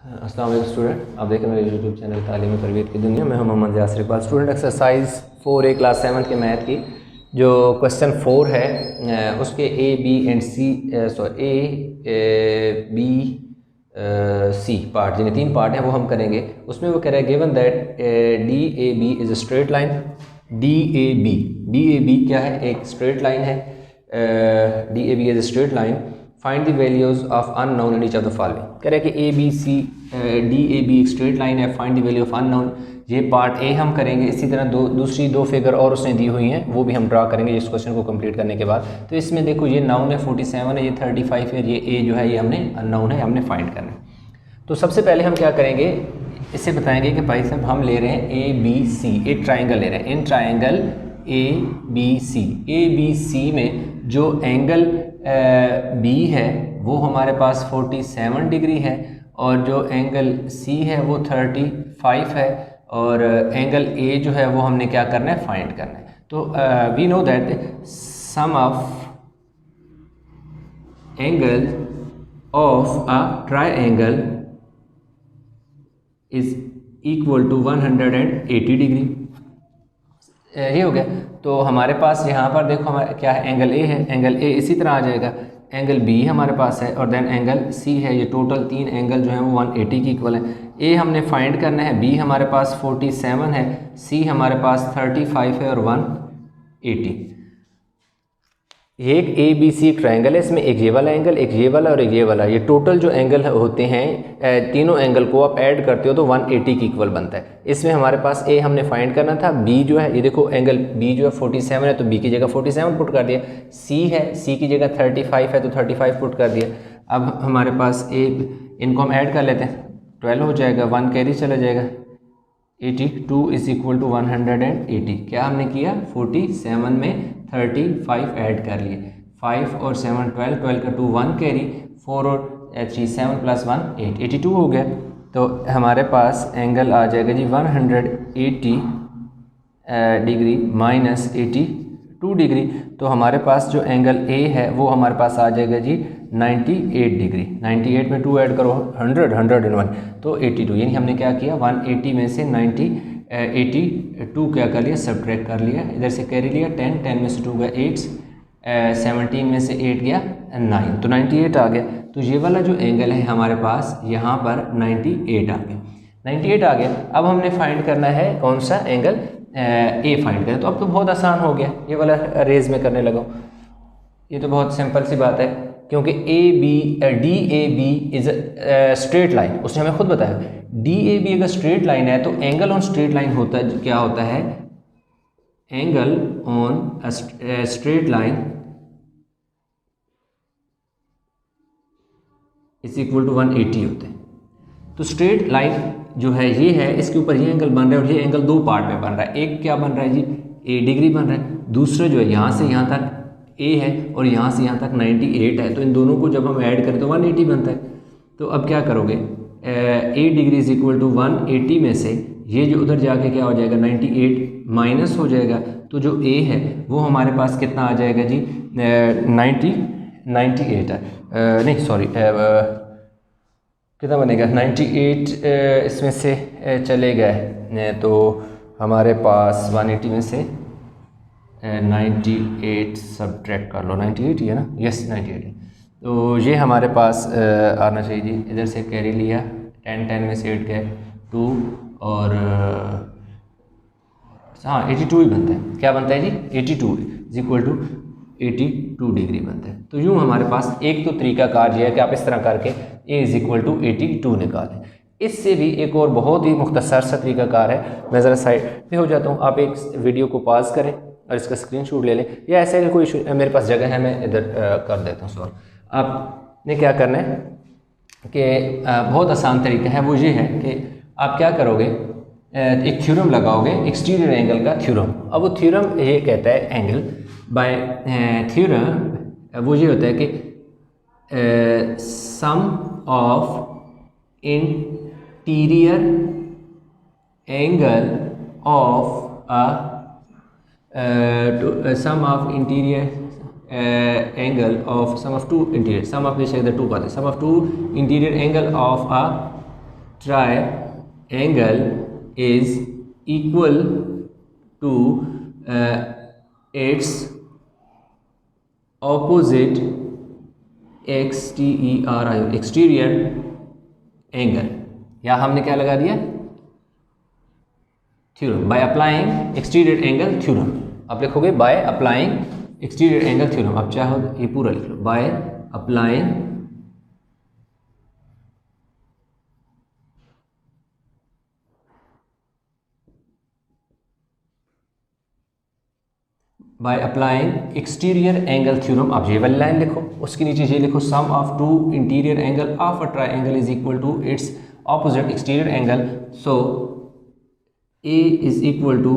अस्सलाम वालेकुम स्टूडेंट, आप देखें मेरे यूट्यूब चैनल तालीम तरबियत की दुनिया में। हम Mohammad Yasir Iqbal. Student exercise 4A class 7 के मैथ की जो क्वेश्चन 4 है उसके A, B and C A, B, C part, जिन्हें 3 पार्ट हैं वो हम करेंगे। उसमें वो कह रहा है given that DAB is a straight line. DAB क्या है? एक स्ट्रेट लाइन है। DAB is a straight line. Find the values of unknown in each of the following. कह रहे हैं कि ABC DAB एक स्ट्रेट लाइन है। Find the value of unknown, ये पार्ट ए हम करेंगे। इसी तरह दूसरी दो फिगर और उसने दी हुई हैं, वो भी हम ड्रा करेंगे इस क्वेश्चन को कंप्लीट करने के बाद। तो इसमें देखो, ये नाउन है 47 है, ये 35 है, ये ए जो है ये हमने अननोन है, हमने फाइंड करना है। तो सबसे पहले हम क्या करेंगे, इससे बताएंगे कि भाई साहब हम ले रहे हैं ABC, एक ट्राइंगल ले रहे हैं। इन ट्राइंगल ABC में जो एंगल बी है वो हमारे पास 47 डिग्री है, और जो एंगल सी है वो 35 है, और एंगल ए जो है वो हमने क्या करना है, फाइंड करना है। तो we know that sum of angle of a triangle is equal to 180 degree. ये हो गया। तो हमारे पास यहाँ पर देखो हमारे क्या है, एंगल ए है, एंगल ए इसी तरह आ जाएगा, एंगल बी हमारे पास है, और देन एंगल सी है। ये टोटल 3 एंगल जो है वो 180 की इक्वल है। ए हमने फाइंड करना है, बी हमारे पास 47 है, सी हमारे पास 35 है, और 180। ये एक ABC ट्रायंगल है, इसमें एक ये वाला एंगल, एक ये वाला और एक ये वाला। ये टोटल जो एंगल होते हैं, तीनों एंगल को आप ऐड करते हो तो 180 की इक्वल बनता है। इसमें हमारे पास ए हमने फाइंड करना था, बी जो है ये देखो एंगल बी जो है 47 है, तो बी की जगह 47 पुट कर दिया। सी है, सी की जगह 35 है, तो 35 पुट कर दिया। अब हमारे पास ए, इनको हम ऐड कर लेते हैं, 12 हो जाएगा, 1 कैरी चला जाएगा, 82 इज इक्वल टू 180। क्या हमने किया, 47 में 35 ऐड कर लिए, 5 और 7 12, 12 का 2 1 कैरी, 4 और 3 7 प्लस 1 8, 82 हो गया। तो हमारे पास एंगल आ जाएगा जी 180 डिग्री माइनस 82 डिग्री। तो हमारे पास जो एंगल ए है वो हमारे पास आ जाएगा जी 98 डिग्री। 98 में 2 ऐड करो, 100 101, तो 82। यानी हमने क्या किया, 180 में से 82 क्या कर लिया, सब्ट्रैक्ट कर लिया, इधर से कैरी लिया, 10 10 में से 2 गया 8, 17 में से 8 गया 9, तो 98 आ गया। तो ये वाला जो एंगल है हमारे पास यहाँ पर 98 आ गया, 98 आ गया। अब हमने फाइंड करना है कौन सा एंगल, ए फाइंड करें। तो अब तो बहुत आसान हो गया, ये वाला रेज में करने लगा। ये तो बहुत सिंपल सी बात है, क्योंकि DAB इज स्ट्रेट लाइन, उसने हमें खुद बताया। DAB अगर स्ट्रेट लाइन है तो एंगल ऑन स्ट्रेट लाइन होता है, क्या होता है, angle on straight line is equal to 180 होते हैं। तो स्ट्रेट लाइन जो है ये है, इसके ऊपर ये एंगल बन रहा है, और ये एंगल 2 पार्ट में बन रहा है। एक क्या बन रहा है जी, 8 डिग्री बन रहा है, दूसरा जो है यहाँ से यहाँ तक ए है, और यहाँ से यहाँ तक 98 है। तो इन दोनों को जब हम ऐड करें तो 180 बनता है। तो अब क्या करोगे, 8 डिग्री इज इक्वल टू 180 में से ये जो उधर जाके क्या हो जाएगा, 98 माइनस हो जाएगा। तो जो ए है वो हमारे पास कितना आ जाएगा जी, 98 है, नहीं सॉरी, कितना बनेगा, 98 इसमें से चले गए, तो हमारे पास 180 में से 98 सब्ट्रैक्ट कर लो, 98 ही है ना, यस 98 है। तो ये हमारे पास आना चाहिए जी, इधर से कैरी लिया, 10 10 में से 8 गए 2, और हाँ 82 ही बनता है। क्या बनता है जी, 82 इज इक्वल टू 82 डिग्री बनता है। तो यूँ हमारे पास एक तो तरीका कार ये है कि आप इस तरह करके ए इज इक्वल टू 82 निकालें। इससे भी एक और बहुत ही मुख्तसर सा तरीका कार है। मैं ज़रा साइड पे हो जाता हूँ, आप एक वीडियो को पॉज करें और इसका स्क्रीनशॉट ले लें, या ऐसे कोई इशू, मेरे पास जगह है, मैं इधर कर देता हूँ सॉल्व। आपने क्या करना है कि बहुत आसान तरीका है, वो ये है कि आप क्या करोगे, एक थ्योरम लगाओगे, एक्सटीरियर एंगल का थ्योरम। अब वो थ्योरम ये कहता है एंगल बाय थ्योरम, वो ये होता है कि sum of interior angle of sum of interior angle of sum of two interior, sum of which are the two parts, sum of two interior angle of a triangle is equal to its opposite exterior angle, या हमने क्या लगा दिया theorem, by applying exterior angle theorem. आप लिखोगे by applying exterior angle theorem, आप चाहो ये पूरा लिख लो, by applying by applying exterior angle theorem. आप ये वाली लाइन लिखो, उसके नीचे ये लिखो sum of two interior angle of a triangle is equal to its opposite exterior angle. So A is equal to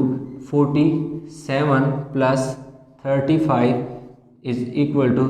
47 plus 35 is equal to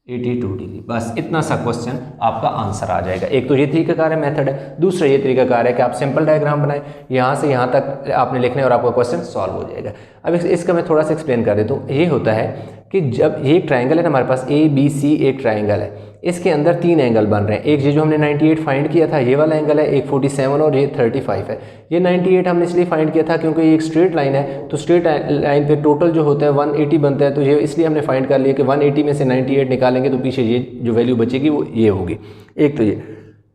82 degree. बस इतना सा क्वेश्चन आपका आंसर आ जाएगा। एक तो ये तरीकाकार है, मेथड है। दूसरा ये तरीकाकार है कि आप सिंपल डायग्राम बनाएं, यहाँ से यहाँ तक आपने लिखने और आपका क्वेश्चन सॉल्व हो जाएगा। अब इसका मैं थोड़ा सा एक्सप्लेन कर देता हूँ। ये होता है कि जब ये एक ट्राइंगल है ना, हमारे पास ABC एक ट्राइंगल है, इसके अंदर 3 एंगल बन रहे हैं। एक ये जो हमने 98 फाइंड किया था ये वाला एंगल है, एक 47 और ये 35 है। ये 98 हमने इसलिए फाइंड किया था क्योंकि ये एक स्ट्रेट लाइन है, तो स्ट्रेट लाइन पे टोटल जो होता है 180 बनता है, तो ये इसलिए हमने फाइंड कर लिया कि 180 में से 98 निकालेंगे तो पीछे ये जो वैल्यू बचेगी वो ये होगी। एक तो ये।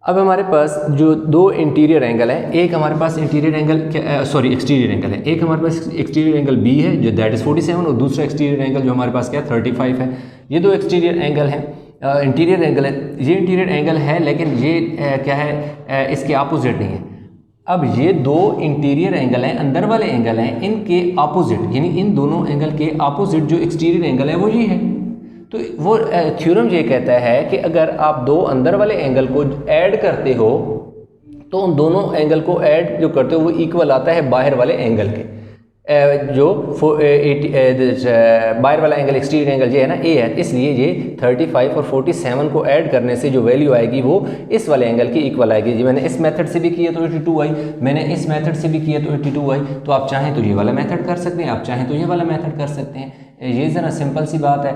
अब हमारे पास जो 2 इंटीरियर एंगल है, एक हमारे पास इंटीरियर एंगल एक्सटीरियर एंगल है, एक हमारे पास एक्सटीरियर एंगल B है जो दैट इज़ 47 और दूसरा एक्सटीरियर एंगल जो हमारे पास क्या 35 है। ये 2 एक्सटीरियर एंगल हैं, इंटीरियर एंगल है। ये इंटीरियर एंगल है लेकिन ये क्या है इसके अपोजिट नहीं है। अब ये 2 इंटीरियर एंगल हैं, अंदर वाले एंगल हैं, इनके अपोजिट यानी इन दोनों एंगल के अपोजिट जो एक्सटीरियर एंगल है वो ये है। तो वो थ्योरम ये कहता है कि अगर आप 2 अंदर वाले एंगल को ऐड करते हो तो उन दोनों एंगल को ऐड जो करते हो वो इक्वल आता है बाहर वाले एंगल के। जो बाहर वाला एंगल एक्सटीरियर एंगल ये है ना A है, इसलिए ये 35 और 47 को ऐड करने से जो वैल्यू आएगी वो इस वाले एंगल की इक्वल आएगी। जी मैंने इस मेथड से भी किया तो 82 आई, मैंने इस मेथड से भी किया तो 82 आई। तो आप चाहें तो ये वाला मेथड कर सकते हैं, आप चाहें तो ये वाला मेथड कर सकते हैं। ये ज़रा सिंपल सी बात है,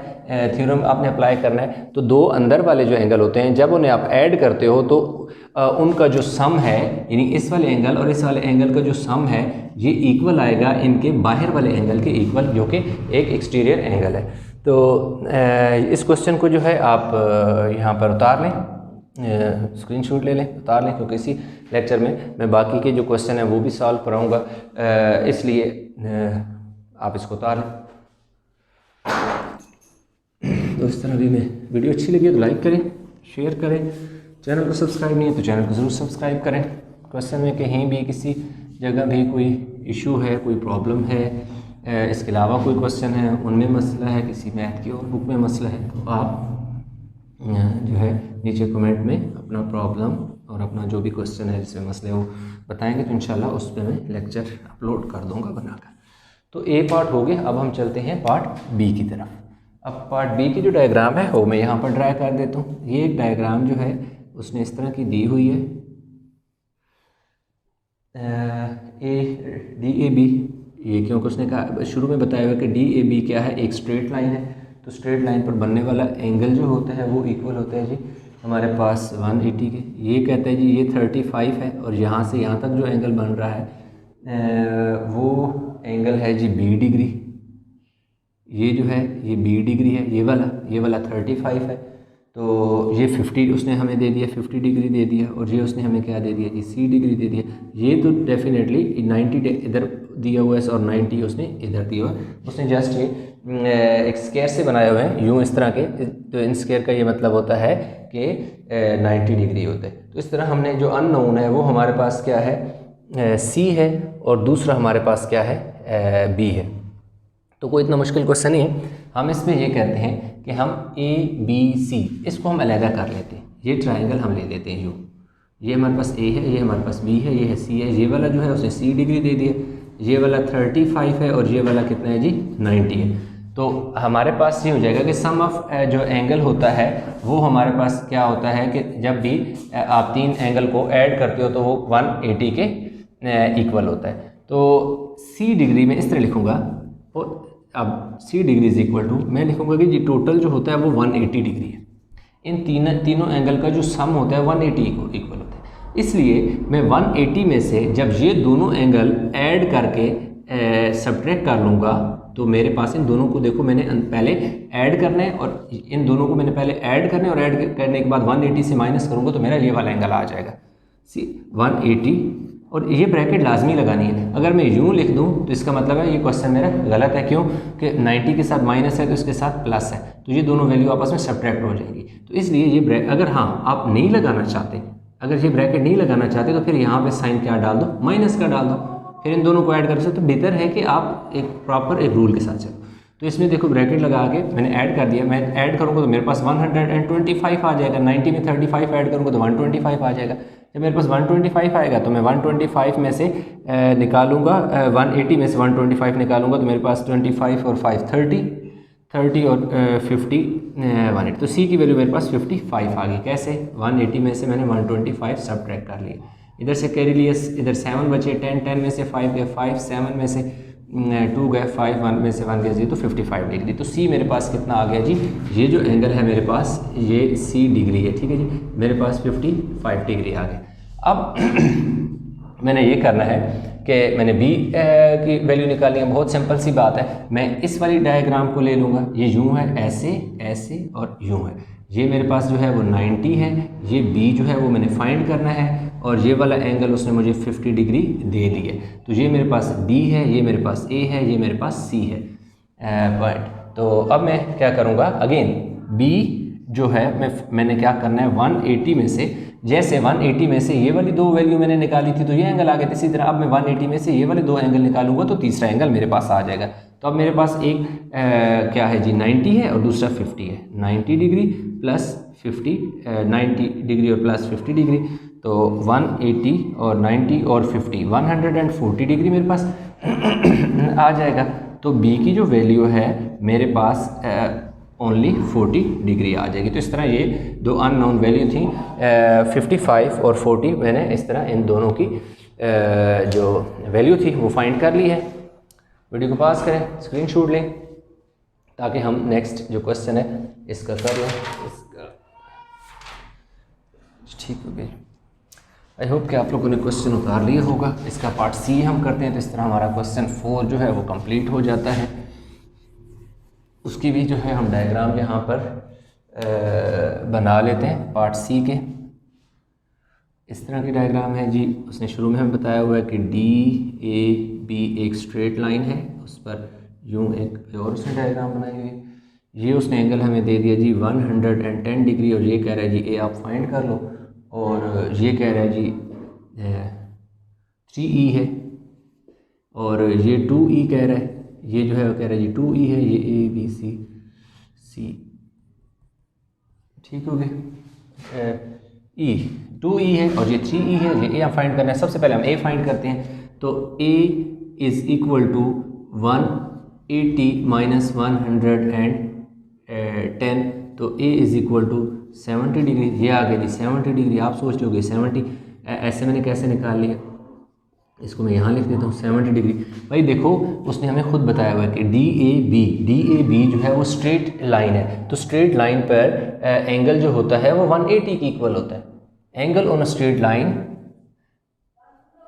थ्योरम आपने अप्लाई करना है। तो 2 अंदर वाले जो एंगल होते हैं जब उन्हें आप ऐड करते हो तो उनका जो सम है यानी इस वाले एंगल और इस वाले एंगल का जो सम है ये इक्वल आएगा इनके बाहर वाले एंगल के इक्वल, जो कि एक एक्सटीरियर एंगल है। तो इस क्वेश्चन को जो है आप यहाँ पर उतार लें, स्क्रीनशॉट ले लें, उतार लें, क्योंकि इसी लेक्चर में मैं बाकी के जो क्वेश्चन हैं वो भी सॉल्व कराऊँगा, इसलिए आप इसको उतार लें। तो इस तरह भी मैं वीडियो अच्छी लगी तो लाइक करें, शेयर करें, चैनल को सब्सक्राइब नहीं है तो चैनल को ज़रूर सब्सक्राइब करें। क्वेश्चन में कहीं भी किसी जगह भी कोई इशू है, कोई प्रॉब्लम है, इसके अलावा कोई क्वेश्चन है उनमें मसला है, किसी मैथ की और बुक में मसला है, तो आप जो है नीचे कमेंट में अपना प्रॉब्लम और अपना जो भी क्वेश्चन है जिसमें मसले वो बताएंगे, तो इंशाल्लाह उस पर मैं लेक्चर अपलोड कर दूँगा बनाकर। तो A पार्ट हो गया। अब हम चलते हैं पार्ट B की तरफ। अब पार्ट B की जो डायग्राम है वो मैं यहाँ पर ड्रा कर देता हूँ। ये एक डायग्राम जो है उसने इस तरह की दी हुई है, DAB। ये क्योंकि उसने कहा शुरू में बताया हुआ कि DAB क्या है, एक स्ट्रेट लाइन है। तो स्ट्रेट लाइन पर बनने वाला एंगल जो होता है वो इक्वल होता है जी हमारे पास 180 के। ये कहता है जी ये 35 है और यहाँ से यहाँ तक जो एंगल बन रहा है वो एंगल है जी B डिग्री। ये जो है ये B डिग्री है, ये वाला 35 है। तो ये 50 उसने हमें दे दिया, 50 डिग्री दे दिया, और ये उसने हमें क्या दे दिया जी C डिग्री दे दिया। ये तो डेफिनेटली 90 इधर दिया हुआ है और 90 उसने इधर दिया हुआ है। उसने जस्ट ये एक स्क्वायर से बनाए हुए हैं यूँ इस तरह के, तो इन स्क्वायर का ये मतलब होता है कि 90 डिग्री होता है। तो इस तरह हमने जो अननोन है वो हमारे पास क्या है C है और दूसरा हमारे पास क्या है B है। तो कोई इतना मुश्किल क्वेश्चन नहीं है। हम इसमें ये कहते हैं कि हम ABC इसको हम अलग कर लेते हैं। ये ट्राइंगल हम ले लेते हैं ये हमारे पास A है, ये हमारे पास B है, ये है C है। ये वाला जो है उसने C डिग्री दे दिया, ये वाला 35 है और ये वाला कितना है जी 90 है। तो हमारे पास ये हो जाएगा कि सम ऑफ जो एंगल होता है वो हमारे पास क्या होता है कि जब भी आप 3 एंगल को ऐड करते हो तो वो 180 के इक्वल होता है। तो C डिग्री में इस तरह लिखूँगा, और अब C degree is equal to मैं लिखूँगा कि जी टोटल जो होता है वो 180 डिग्री है। इन तीनों एंगल का जो सम होता है 180 इक्वल होता है। इसलिए मैं 180 में से जब ये दोनों एंगल ऐड करके सब्ट्रैक्ट कर लूँगा तो मेरे पास इन दोनों को देखो मैंने पहले ऐड करना है और इन दोनों को मैंने पहले ऐड करना है और ऐड करने के बाद 180 से माइनस करूँगा तो मेरा ये वाला एंगल आ जाएगा। सी 180 और ये ब्रैकेट लाजमी लगानी है। अगर मैं यूँ लिख दूँ तो इसका मतलब है ये क्वेश्चन मेरा गलत है। क्यों कि 90 के साथ माइनस है तो इसके साथ प्लस है, तो ये दोनों वैल्यू आपस में सब्ट्रैक्ट हो जाएगी। तो इसलिए ये अगर हाँ आप नहीं लगाना चाहते, अगर ये ब्रैकेट नहीं लगाना चाहते तो फिर यहाँ पे साइन क्या डाल दो, माइनस का डाल दो, फिर इन दोनों को ऐड कर सकते। तो बेहतर है कि आप एक प्रॉपर एक रूल के साथ चलो। तो इसमें देखो ब्रैकेट लगा के मैंने ऐड कर दिया, मैं ऐड करूँगा तो मेरे पास 125 आ जाएगा, 90 में 35 ऐड करूँगा तो 125 आ जाएगा। जब मेरे पास 125 आएगा तो मैं 125 में से निकालूंगा 180 में से 125 निकालूंगा तो मेरे पास 25 और 5 30 और 50 180। तो सी की वैल्यू मेरे पास 55 आ गई। कैसे? 180 में से मैंने 125 सब्ट्रैक्ट कर लिया, इधर से कैरी लिया, इधर 7 बचे, 10 में से 5 गए, 5 7 में से 2 गए, 5 1 में से 1 गए जी, तो 55 डिग्री। तो सी मेरे पास कितना आ गया जी? ये जो एंगल है मेरे पास ये सी डिग्री है, ठीक है जी, मेरे पास 55 डिग्री आ गया। अब मैंने ये करना है कि मैंने बी की वैल्यू निकालनी है। बहुत सिंपल सी बात है, मैं इस वाली डायग्राम को ले लूँगा, ये यूँ है, ऐसे ऐसे और यूँ है। ये मेरे पास जो है वो 90 है, ये बी जो है वो मैंने फाइंड करना है और ये वाला एंगल उसने मुझे 50 डिग्री दे दी है। तो ये मेरे पास बी है, ये मेरे पास ए है, ये मेरे पास सी है पॉइंट। तो अब मैं क्या करूँगा, अगेन बी जो है मैंने क्या करना है 180 में से, जैसे 180 में से ये वाली दो वैल्यू मैंने निकाली थी तो ये एंगल आ गया, इसी तरह अब मैं 180 में से ये वाले दो एंगल निकालूंगा तो तीसरा एंगल मेरे पास आ जाएगा। तो अब मेरे पास एक क्या है जी 90 है और दूसरा 50 है, 90 डिग्री प्लस 50 90 डिग्री और प्लस 50 डिग्री, तो 180 और 90 और 50 140 डिग्री मेरे पास आ जाएगा। तो बी की जो वैल्यू है मेरे पास ओनली 40 डिग्री आ जाएगी। तो इस तरह ये दो अननोन वैल्यू थी 55 और 40, मैंने इस तरह इन दोनों की जो वैल्यू थी वो फाइंड कर ली है। वीडियो को पास करें, स्क्रीनशॉट लें ताकि हम नेक्स्ट जो क्वेश्चन है इसका कर लें। इसका ठीक हो गई। आई होप कि आप लोगों ने क्वेश्चन उतार लिया होगा। इसका पार्ट सी हम करते हैं तो इस तरह हमारा क्वेश्चन 4 जो है वो कंप्लीट हो जाता है। उसकी भी जो है हम डायग्राम यहाँ पर बना लेते हैं पार्ट सी के। इस तरह की डायग्राम है जी। उसने शुरू में हमें बताया हुआ है कि डी ए बी एक स्ट्रेट लाइन है, उस पर यूँ एक और उसने डायग्राम बनाई हुई है। ये उसने एंगल हमें दे दिया जी 110 डिग्री और ये कह रहा है जी ए आप फाइंड कर लो, और ये कह रहा है जी 3E है और ये 2E कह रहा है, ये जो है वो कह रहा है जी 2E है, ये A B C ठीक हो गया। E 2E है और ये 3E है, ये A आप फाइंड करना है। सबसे पहले हम A फाइंड करते हैं, तो A is equal to 180 minus 110, तो A is equal to 70 degree. ये आ गया जी 70 डिग्री। आप सोच रहे होगे 70 ऐसे मैंने कैसे निकाल लिया, इसको मैं यहाँ लिख देता हूँ 70 डिग्री। भाई देखो उसने हमें खुद बताया हुआ है कि डी ए बी जो है वो स्ट्रेट लाइन है, तो स्ट्रेट लाइन पर एंगल जो होता है वो 180 के इक्वल होता है। Angle on a straight line,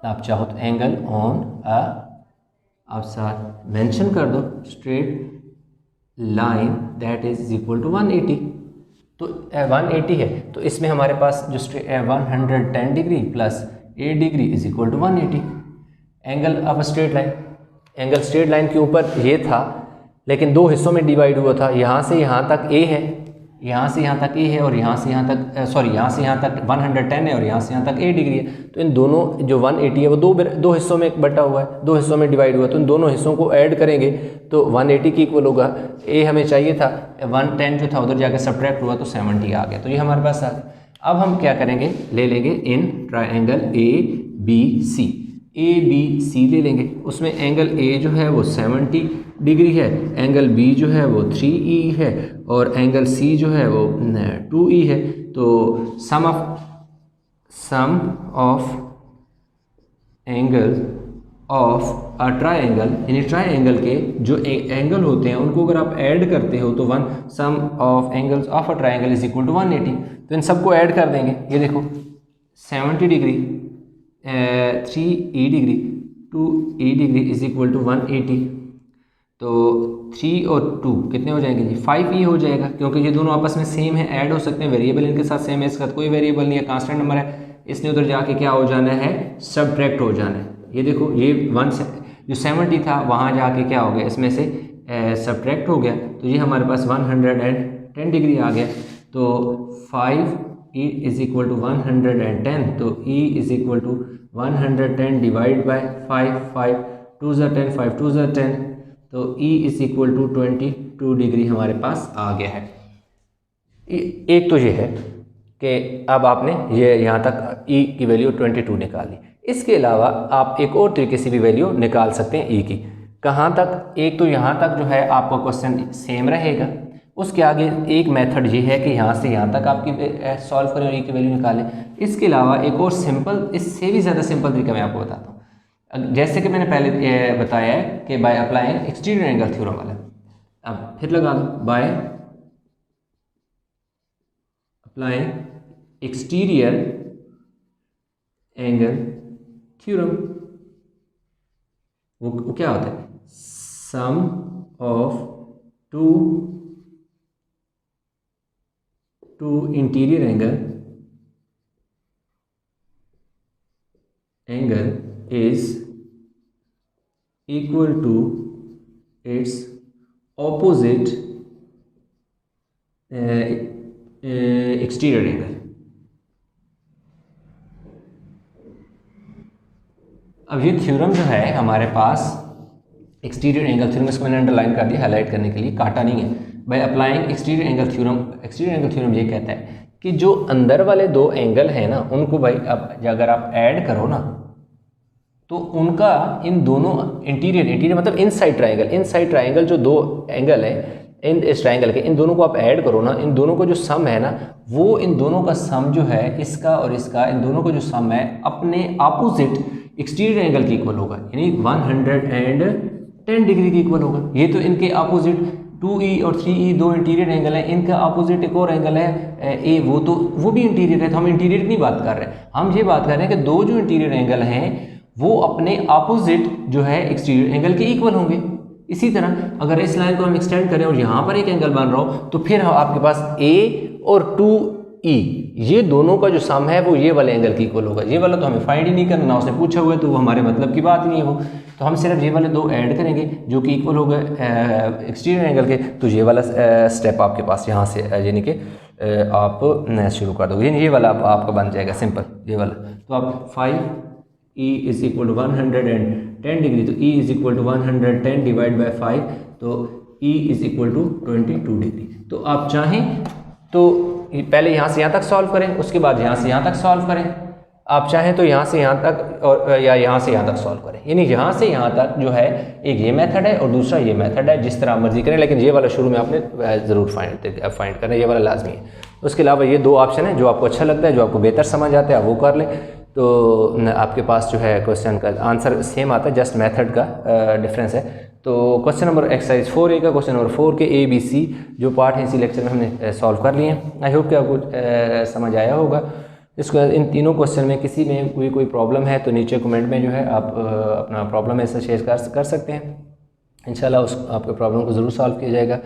आप चाहो तो एंगल ऑन अ, आप साथ मेंशन कर दो straight line that is equal to 180। तो 180 है तो इसमें हमारे पास जो 110 degree plus 8 degree is equal to 180। Angle of straight line, angle straight line के ऊपर ये था लेकिन दो हिस्सों में डिवाइड हुआ था। यहाँ से यहाँ तक ए है, यहाँ से यहाँ तक ए है और यहाँ से यहाँ तक यहाँ से यहाँ तक 110 है और यहाँ से यहाँ तक 8 डिग्री है। तो इन दोनों जो 180 है वो दो हिस्सों में बटा हुआ है, दो हिस्सों में डिवाइड हुआ है। तो इन दोनों हिस्सों को ऐड करेंगे तो 180 की इक्वल होगा। ए हमें चाहिए था 110 जो था उधर जाकर सब्ट्रैक्ट हुआ तो 70 आ गया। तो ये हमारे पास आ गया। अब हम क्या करेंगे, ले लेंगे इन ट्राइंगल ABC ले लेंगे। उसमें एंगल A जो है वो 70 डिग्री है, एंगल B जो है वो 3E है और एंगल C जो है वो 2E है। तो sum of angle of a triangle, यानी ट्राइंगल के जो एंगल होते हैं उनको अगर आप ऐड करते हो तो sum of angles of a triangle is equal to 180। तो इन सबको ऐड कर देंगे। ये देखो 70 degree 3e degree 2e degree is equal to 180। तो 3 और 2 कितने हो जाएंगे जी? 5e हो जाएगा, क्योंकि ये दोनों आपस में सेम है, ऐड हो सकते हैं, वेरिएबल इनके साथ सेम है, इसका कोई वेरिएबल नहीं है, कांस्टेंट नंबर है, इसने उधर जाके क्या हो जाना है? सब्ट्रैक्ट हो जाना है। ये देखो ये 1 जो 70 था वहाँ जाके क्या हो गया? इसमें से सब्ट्रैक्ट हो गया, तो ये हमारे पास 110 डिग्री आ गया। तो 5e इज इक्वल टू 110, तो e is equal to 110 divide by 5 2 ज़ा 10 5 2 ज़ा 10, तो e is equal to 22 degree हमारे पास आ गया है। एक तो ये है कि अब आपने ये यहाँ तक e की वैल्यू 22 निकाली। इसके अलावा आप एक और तरीके से भी वैल्यू निकाल सकते हैं e की। कहाँ तक? एक तो यहाँ तक जो है आपका क्वेश्चन सेम रहेगा, उसके आगे एक मेथड ये है कि यहाँ से यहाँ तक आपकी सॉल्व करें और e की वैल्यू निकालें। इसके अलावा एक और सिंपल, इससे भी ज़्यादा सिंपल तरीका मैं आपको बताता हूँ। जैसे कि मैंने पहले बताया है कि by applying exterior angle theorem वाला, अब फिर लगा दो, by applying exterior angle theorem, वो क्या होता है? Sum of two interior angle is equal to its opposite exterior angle. अब ये थ्योरम जो है हमारे पास एक्सटीरियर एंगल थ्योरम, इसको मैंने अंडरलाइन कर दिया हाईलाइट करने के लिए, काटा नहीं है। Bye applying exterior angle theorem, exterior angle theorem ये कहता है कि जो अंदर वाले दो एंगल हैं ना, उनको भाई अब अगर आप ऐड करो ना, तो उनका इन दोनों इंटीरियर मतलब इनसाइड ट्राइंगल जो दो एंगल है इस ट्राइंगल के, इन दोनों को आप ऐड करो ना, इन दोनों को जो सम है ना, वो इन दोनों का सम जो है, इसका और इसका, इन दोनों का जो सम है अपने अपोजिट एक्सटीरियर एंगल की इक्वल होगा, यानी 110 डिग्री की इक्वल होगा। ये तो इनके अपोजिट 2e और 3e दो इंटीरियर एंगल है, इनका अपोजिट एक और एंगल है ए, वो भी इंटीरियर है। तो हम इंटीरियर की नहीं बात कर रहे हैं, हम ये बात कर रहे हैं कि दो जो इंटीरियर एंगल हैं वो अपने अपोजिट जो है एक्सटीरियर एंगल के इक्वल होंगे। इसी तरह अगर इस लाइन को हम एक्सटेंड करें और यहाँ पर एक एंगल बन रहा हो, तो फिर आपके पास a और 2e ये दोनों का जो सम है वो ये वाले एंगल की इक्वल होगा। ये वाला तो हमें फाइंड ही नहीं करना, ना उसने पूछा हुआ है, तो वो हमारे मतलब की बात नहीं है वो। तो हम सिर्फ ये वाले दो ऐड करेंगे जो कि इक्वल हो गए एक्सटीरियर एंगल के, तो ये वाला स्टेप आपके पास यहाँ से यानी कि आप शुरू कर दोगे, ये वाला आपका बन जाएगा सिंपल, ये वाला। तो आप 5e is equal to 110 degree, तो e is equal to 110 divide by 5, तो e is equal to 22 degree. तो आप चाहें तो पहले यहाँ से यहाँ तक सॉल्व करें, उसके बाद यहाँ से यहाँ तक सॉल्व करें, आप चाहें तो यहाँ से यहाँ तक और या यहाँ से यहाँ तक सॉल्व करें, यानी यहाँ से यहाँ तक जो है एक ये मेथड है और दूसरा ये मेथड है, जिस तरह मर्जी करें, लेकिन ये वाला शुरू में आपने ज़रूर फाइंड करना है, ये वाला लाजमी है। उसके अलावा ये दो ऑप्शन है, जो आपको अच्छा लगता है, जो आपको बेहतर समझ आता है, आप वो कर लें, तो आपके पास जो है क्वेश्चन का आंसर सेम आता है, जस्ट मेथड का डिफरेंस है। तो क्वेश्चन नंबर एक्सरसाइज 4A का क्वेश्चन नंबर 4 के ABC जो पार्ट हैं इसी लेक्चर में हमने सॉल्व कर लिए हैं। आई होप कि आपको समझ आया होगा। इसको इन तीनों क्वेश्चन में किसी में कोई प्रॉब्लम है तो नीचे कमेंट में जो है आप अपना प्रॉब्लम ऐसा शेयर कर सकते हैं, इंशाल्लाह उस आपके प्रॉब्लम को ज़रूर सॉल्व किया जाएगा।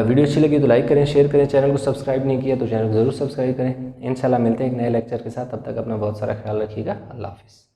वीडियो अच्छी लगी तो लाइक करें, शेयर करें, चैनल को सब्सक्राइब नहीं किया तो चैनल को ज़रूर सब्सक्राइब करें। इंशाल्लाह मिलते हैं एक नए लेक्चर के साथ, तब तक अपना बहुत सारा ख्याल रखिएगा। अल्लाह हाफिज़।